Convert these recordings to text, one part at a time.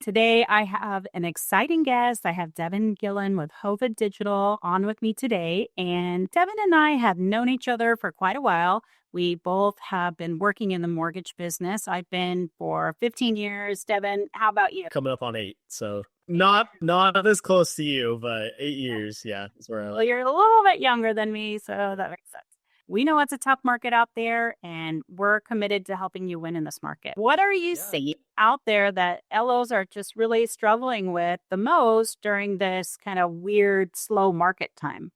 Today, I have an exciting guest. I have Devin Gillen with Hova Digital on with me today. And Devin and I have known each other for quite a while. We both have been working in the mortgage business. I've been for 15 years. Devin, how about you? Coming up on 8. So not as close to you, but 8 years. Yeah, that's where Well, you're a little bit younger than me, so that makes sense. We know it's a tough market out there, and we're committed to helping you win in this market. What are you seeing out there that LOs are just really struggling with the most during this kind of weird, slow market time?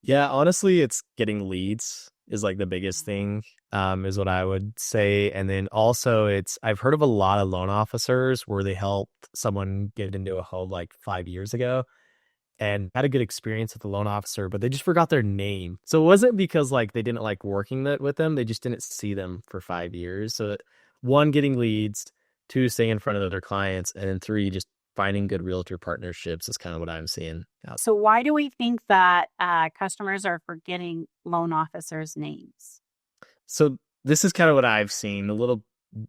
Yeah, honestly, it's getting leads is like the biggest thing, is what I would say. And then also I've heard of a lot of loan officers where they helped someone get into a home like 5 years ago and had a good experience with the loan officer, but they just forgot their name. So it wasn't because like they didn't like working with them, they just didn't see them for 5 years. So one, getting leads, two, staying in front of their clients, and then three, just finding good realtor partnerships is kind of what I'm seeing out. So, why do we think that customers are forgetting loan officers' names? So this is kind of what I've seen. A little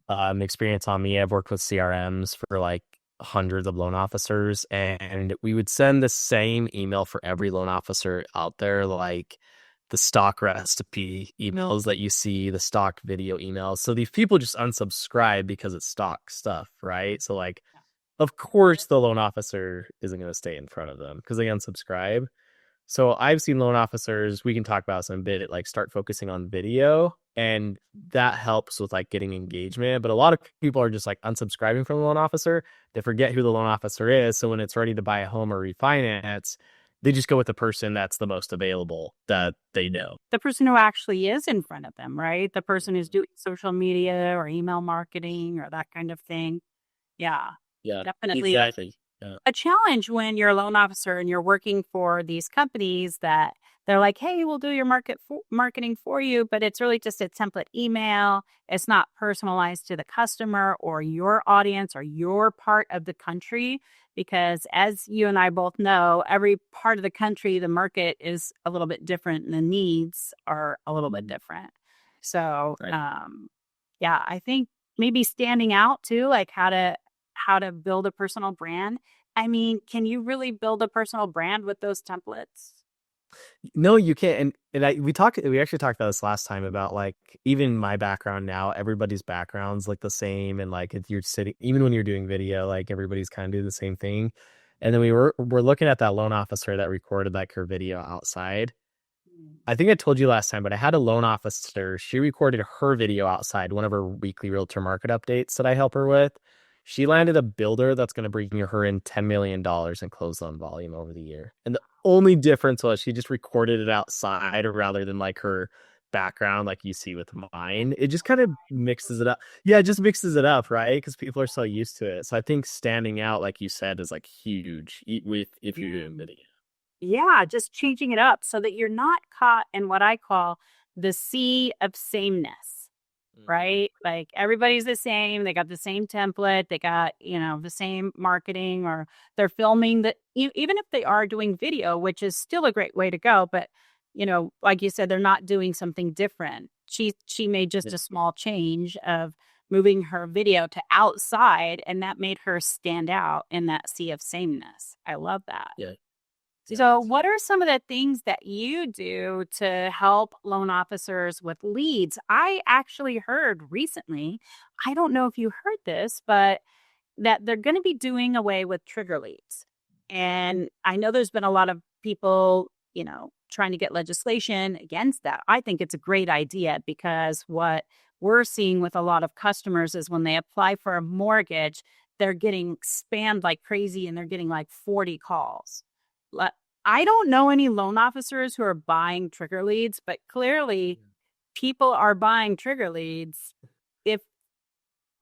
experience on me. I've worked with CRMs for like hundreds of loan officers, and we would send the same email for every loan officer out there, like the stock recipe emails that you see, the stock video emails. So these people just unsubscribe because it's stock stuff, right? So like, of course, the loan officer isn't going to stay in front of them because they unsubscribe. So I've seen loan officers, we can talk about some bit, like start focusing on video, and that helps with like getting engagement. But a lot of people are just like unsubscribing from the loan officer. They forget who the loan officer is. So when it's ready to buy a home or refinance, they just go with the person that's the most available that they know. The person who actually is in front of them, right? The person who's doing social media or email marketing or that kind of thing. Yeah, Yeah, definitely exactly. Yeah. a challenge when you're a loan officer and you're working for these companies that they're like, hey, we'll do your marketing for you, but it's really just a template email. It's not personalized to the customer or your audience or your part of the country. Because as you and I both know, every part of the country, the market is a little bit different and the needs are a little bit different. So, Right. yeah, I think maybe standing out too, like how to build a personal brand. I mean, can you really build a personal brand with those templates? No, you can't. We actually talked about this last time about like even my background now, everybody's background's like the same. And like if you're sitting, even when you're doing video, like everybody's kind of doing the same thing. And then we're looking at that loan officer that recorded like her video outside. I think I told you last time, but I had a loan officer. She recorded her video outside, one of her weekly realtor market updates that I help her with. She landed a builder that's going to bring her in $10 million in closed loan volume over the year. And the only difference was she just recorded it outside rather than like her background, like you see with mine. It just kind of mixes it up. Yeah, it just mixes it up, right? Because people are so used to it. So I think standing out, like you said, is like huge with if you're doing video. Yeah, just changing it up so that you're not caught in what I call the sea of sameness, Mhm. right? Like everybody's the same, they got the same template, they got, the same marketing or they're filming that even if they are doing video, which is still a great way to go, but like you said they're not doing something different. She made just Yeah. a small change of moving her video to outside and that made her stand out in that sea of sameness. I love that. Yeah. Yeah. So, what are some of the things that you do to help loan officers with leads? I actually heard recently, I don't know if you heard this, but that they're going to be doing away with trigger leads. And I know there's been a lot of people, trying to get legislation against that. I think it's a great idea because what we're seeing with a lot of customers is when they apply for a mortgage, they're getting spammed like crazy and they're getting like 40 calls. Le- I don't know any loan officers who are buying trigger leads, but clearly people are buying trigger leads if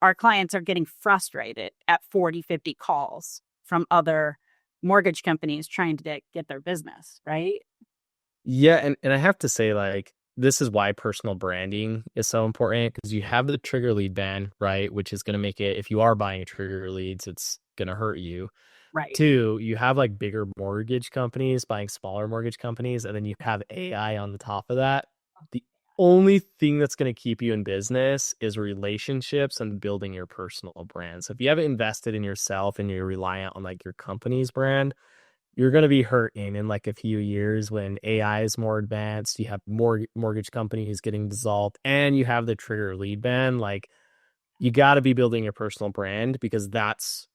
our clients are getting frustrated at 40, 50 calls from other mortgage companies trying to get their business, right? Yeah, and I have to say, like, this is why personal branding is so important because you have the trigger lead ban, right? Which is going to make it, if you are buying trigger leads, it's going to hurt you. Right. Two, you have like bigger mortgage companies buying smaller mortgage companies, and then you have AI on the top of that. The only thing that's going to keep you in business is relationships and building your personal brand. So if you haven't invested in yourself and you're reliant on like your company's brand, you're going to be hurting in like a few years when AI is more advanced. You have more mortgage companies getting dissolved, and you have the trigger lead ban. Like you got to be building your personal brand because that's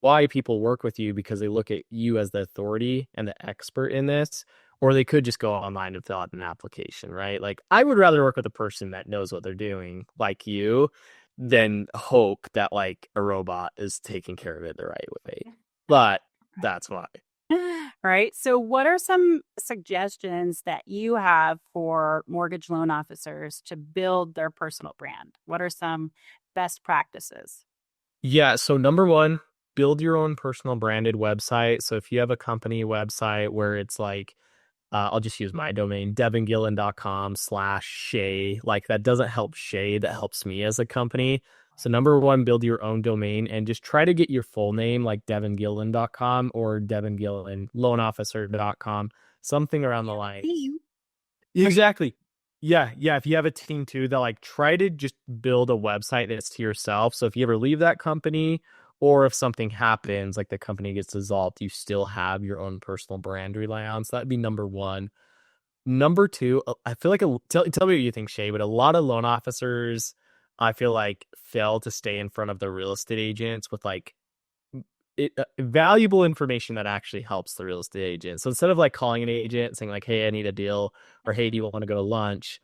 why people work with you, because they look at you as the authority and the expert in this. Or they could just go online and fill out an application, right? Like I would rather work with a person that knows what they're doing, like you, than hope that like a robot is taking care of it the right way. But that's why. Right. So, what are some suggestions that you have for mortgage loan officers to build their personal brand? What are some best practices? Yeah. So number one, build your own personal branded website. So if you have a company website where it's like, I'll just use my domain, devingillen.com/Chey. Like that doesn't help Chey, that helps me as a company. So number one, build your own domain and just try to get your full name like devingillen.com or devingillenloanofficer.com, something around the lines. Team. Exactly. Yeah, yeah. If you have a team too, they'll like try to just build a website that's to yourself. So if you ever leave that company or if something happens, like the company gets dissolved, you still have your own personal brand to rely on. So that'd be number one. Number two, I feel like tell me what you think, Shay, but a lot of loan officers, I feel like, fail to stay in front of the real estate agents with like valuable information that actually helps the real estate agent. So instead of like calling an agent saying like, "Hey, I need a deal," or "Hey, do you want to go to lunch?"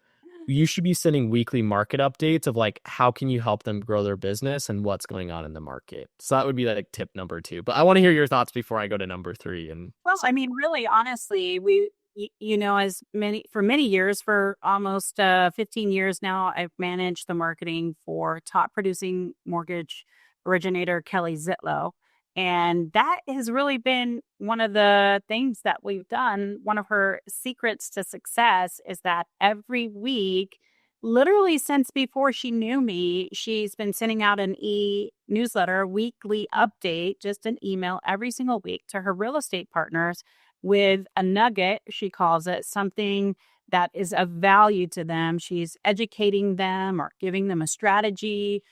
You should be sending weekly market updates of like how can you help them grow their business and what's going on in the market. So that would be like tip number two. But I want to hear your thoughts before I go to number three. And Well, I mean, really, honestly, as for many years, for almost 15 years now, I've managed the marketing for top producing mortgage originator Kelly Zitlow. And that has really been one of the things that we've done. One of her secrets to success is that every week, literally since before she knew me, she's been sending out an newsletter, weekly update, just an email every single week to her real estate partners with a nugget, she calls it, something that is of value to them. She's educating them or giving them a strategy,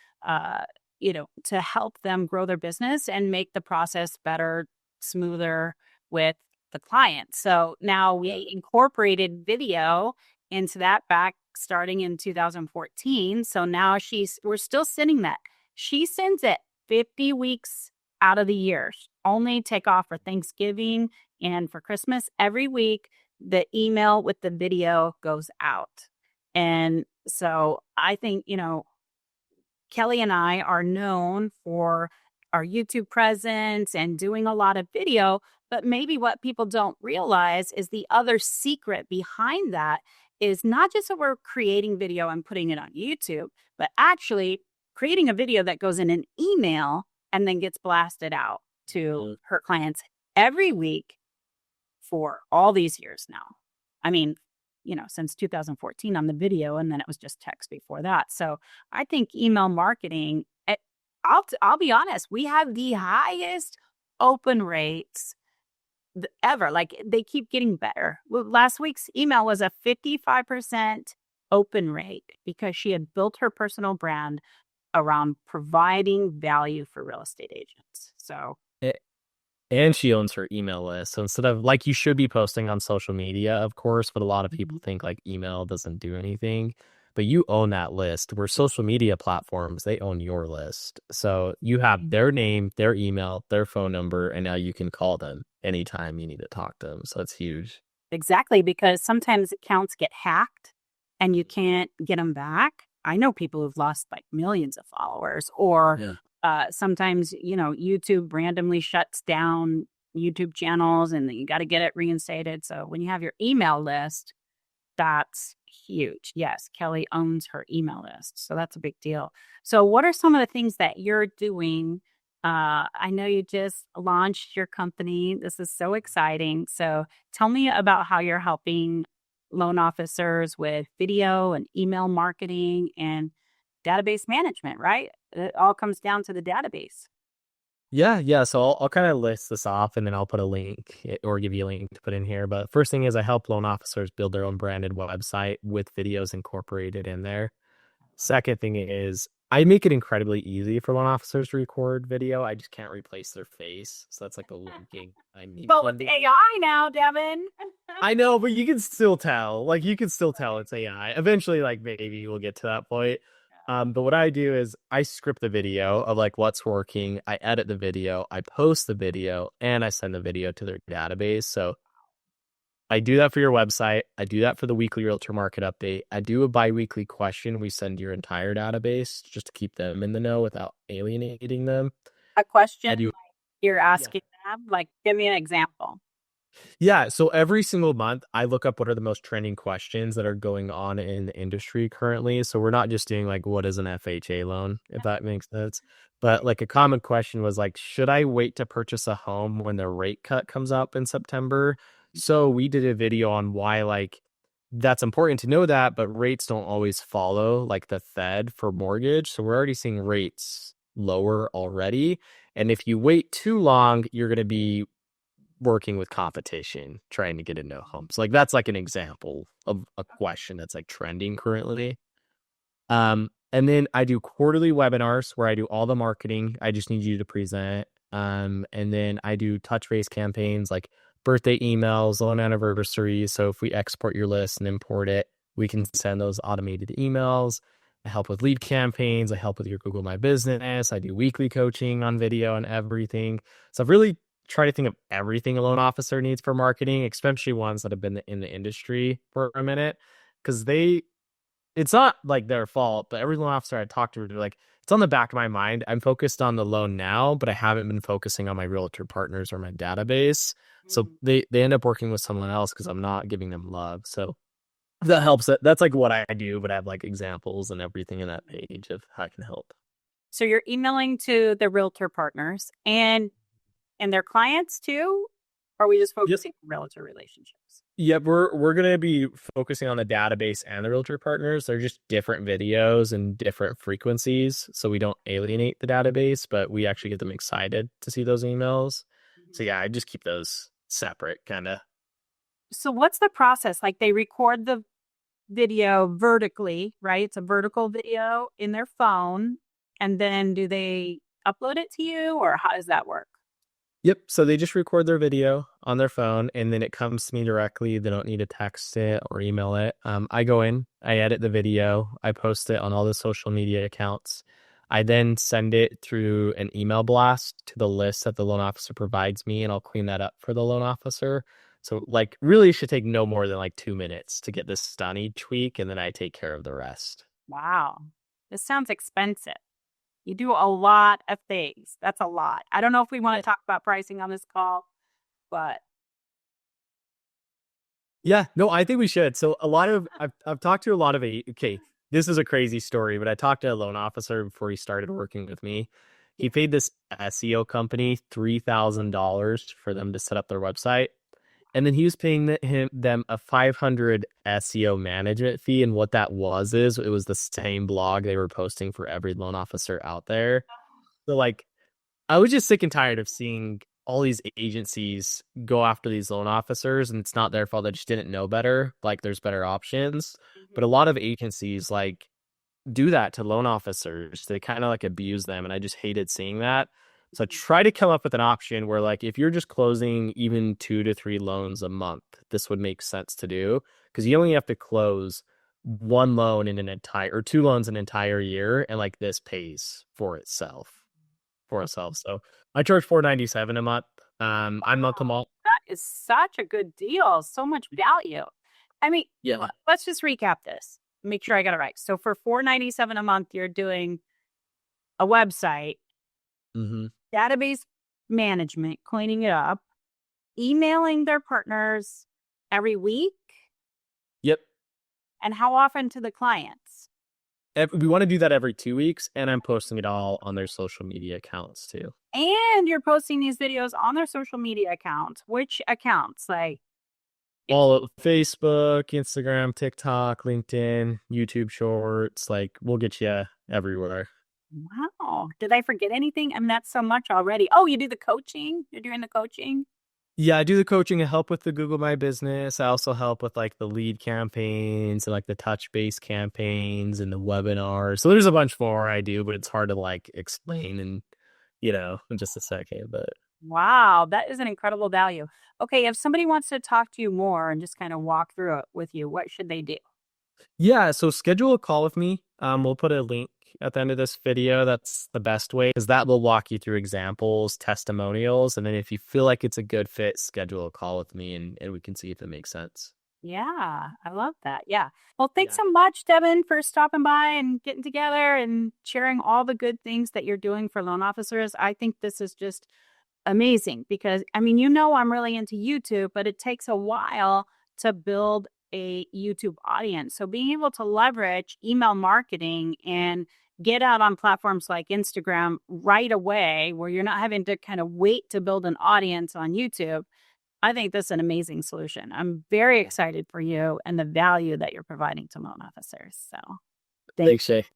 to help them grow their business and make the process better, smoother with the client. So now we incorporated video into that back starting in 2014. So now we're still sending that. She sends it 50 weeks out of the year. Only take off for Thanksgiving and for Christmas. Every week, the email with the video goes out. And so I think, Kelly and I are known for our YouTube presence and doing a lot of video. But maybe what people don't realize is the other secret behind that is not just that we're creating video and putting it on YouTube, but actually creating a video that goes in an email and then gets blasted out to her clients every week for all these years now. I mean, since 2014 on the video, and then it was just text before that. So I think email marketing, I'll be honest, we have the highest open rates ever. Like they keep getting better. Last week's email was a 55% open rate because she had built her personal brand around providing value for real estate agents. So and she owns her email list. So instead of like you should be posting on social media, of course, but a lot of people think like email doesn't do anything. But you own that list. Where social media platforms, they own your list. So you have their name, their email, their phone number, and now you can call them anytime you need to talk to them. So it's huge. Exactly, because sometimes accounts get hacked and you can't get them back. I know people who've lost like millions of followers, or sometimes, YouTube randomly shuts down YouTube channels and you got to get it reinstated. So when you have your email list, that's huge. Yes, Kelly owns her email list. So that's a big deal. So what are some of the things that you're doing? I know you just launched your company. This is so exciting. So tell me about how you're helping loan officers with video and email marketing and database management, right? It all comes down to the database. Yeah. So I'll kind of list this off and then I'll put a link or give you a link to put in here. But first thing is I help loan officers build their own branded website with videos incorporated in there. Second thing is I make it incredibly easy for loan officers to record video. I just can't replace their face. So that's like the one thing I need But with one to do. AI now, Devin. I know, but you can still tell. Like you can still tell it's AI. Eventually, like maybe we'll get to that point. But what I do is I script the video of like what's working. I edit the video, I post the video, and I send the video to their database. So I do that for your website. I do that for the weekly realtor market update. I do a bi-weekly question we send to your entire database just to keep them in the know without alienating them. A question I do. you're Yeah. asking them? Like, give me an example. Yeah, so every single month I look up what are the most trending questions that are going on in the industry currently. So we're not just doing like what is an FHA loan, if that makes sense. But like a common question was like, should I wait to purchase a home when the rate cut comes up in September? So we did a video on why like that's important to know that, but rates don't always follow like the Fed for mortgage. So we're already seeing rates lower already. And if you wait too long, you're going to be working with competition trying to get into homes. Like that's like an example of a question that's like trending currently. And then I do quarterly webinars where I do all the marketing. I just need you to present. And then I do touch base campaigns like birthday emails, loan anniversaries. So if we export your list and import it, we can send those automated emails. I help with lead campaigns. I help with your Google My Business. I do weekly coaching on video and everything. So I've really tried to think of everything a loan officer needs for marketing, especially ones that have been in the industry for a minute. Because it's not like their fault, but every loan officer I talk to, they're like, it's on the back of my mind. I'm focused on the loan now, but I haven't been focusing on my realtor partners or my database. So Mhm. they end up working with someone else because I'm not giving them love. So that helps. That's like what I do, but I have like examples and everything in that page of how I can help. So you're emailing to the realtor partners and their clients too? Or are we just Yep. focusing on realtor relationships? Yep, we're gonna be focusing on the database and the realtor partners. They're just different videos and different frequencies, so we don't alienate the database, but we actually get them excited to see those emails. So yeah, I just keep those separate, kind of. So what's the process? Like they record the video vertically, right? It's a vertical video in their phone. And then do they upload it to you or how does that work? Yep. So they just record their video on their phone and then it comes to me directly. They don't need to text it or email it. I go in, I edit the video, I post it on all the social media accounts. I then send it through an email blast to the list that the loan officer provides me, and I'll clean that up for the loan officer. So, like, really should take no more than like 2 minutes to get this done each week, and then I take care of the rest. Wow. This sounds expensive. You do a lot of things. That's a lot. I don't know if we want to talk about pricing on this call, but Yeah, no, I think we should. So a lot of I've talked to a lot of okay, this is a crazy story, but I talked to a loan officer before he started working with me. yeah. He paid this SEO company $3,000 for them to set up their website, and then he was paying them a 500 SEO management fee. And what that was is it was the same blog they were posting for every loan officer out there. So like I was just sick and tired of seeing all these agencies go after these loan officers, and it's not their fault. They just didn't know better. Like, there's better options. But a Mhm. lot of agencies like do that to loan officers. They kind of like abuse them, and I just hated seeing that. So try to come up with an option where, like, if you're just closing even 2 to 3 loans a month, this would make sense to do because you only have to close one loan in an entire or two loans an entire year, and like this pays for ourselves. So I charge 497 a month. I'm month to month. That is such a good deal. So much value. I mean, Yeah. let's just recap this. Make sure I got it right. So for 497 a month, you're doing a website, Mm-hmm. database management, cleaning it up, emailing their partners every week, Yep. and how often to the clients. We want to do that every 2 weeks, and I'm posting it all on their social media accounts too. And you're posting these videos on their social media accounts. Which accounts? Like, All of Facebook, Instagram, TikTok, LinkedIn, YouTube Shorts. Like, we'll get you everywhere. Wow. Did I forget anything? I mean, that's so much already. Oh, you do the coaching? You're doing the coaching? Yeah, I do the coaching and help with the Google My Business. I also help with like the lead campaigns and like the touch base campaigns and the webinars. So there's a bunch more I do, but it's hard to like explain in just a second. But Wow, that is an incredible value. Okay, if somebody wants to talk to you more and just kind of walk through it with you, what should they do? yeah, so schedule a call with me. We'll put a link at the end of this video. That's the best way because that will walk you through examples, testimonials, and then if you feel like it's a good fit, schedule a call with me and we can see if it makes sense. Yeah, I love that. Yeah. Well, thanks Yeah. so much, Devin, for stopping by and getting together and sharing all the good things that you're doing for loan officers. I think this is just amazing because, I mean, I'm really into YouTube, but it takes a while to build a YouTube audience. So being able to leverage email marketing and get out on platforms like Instagram right away, where you're not having to kind of wait to build an audience on YouTube, I think this is an amazing solution. I'm very Yeah. excited for you and the value that you're providing to loan officers. So thank Thanks, Shay.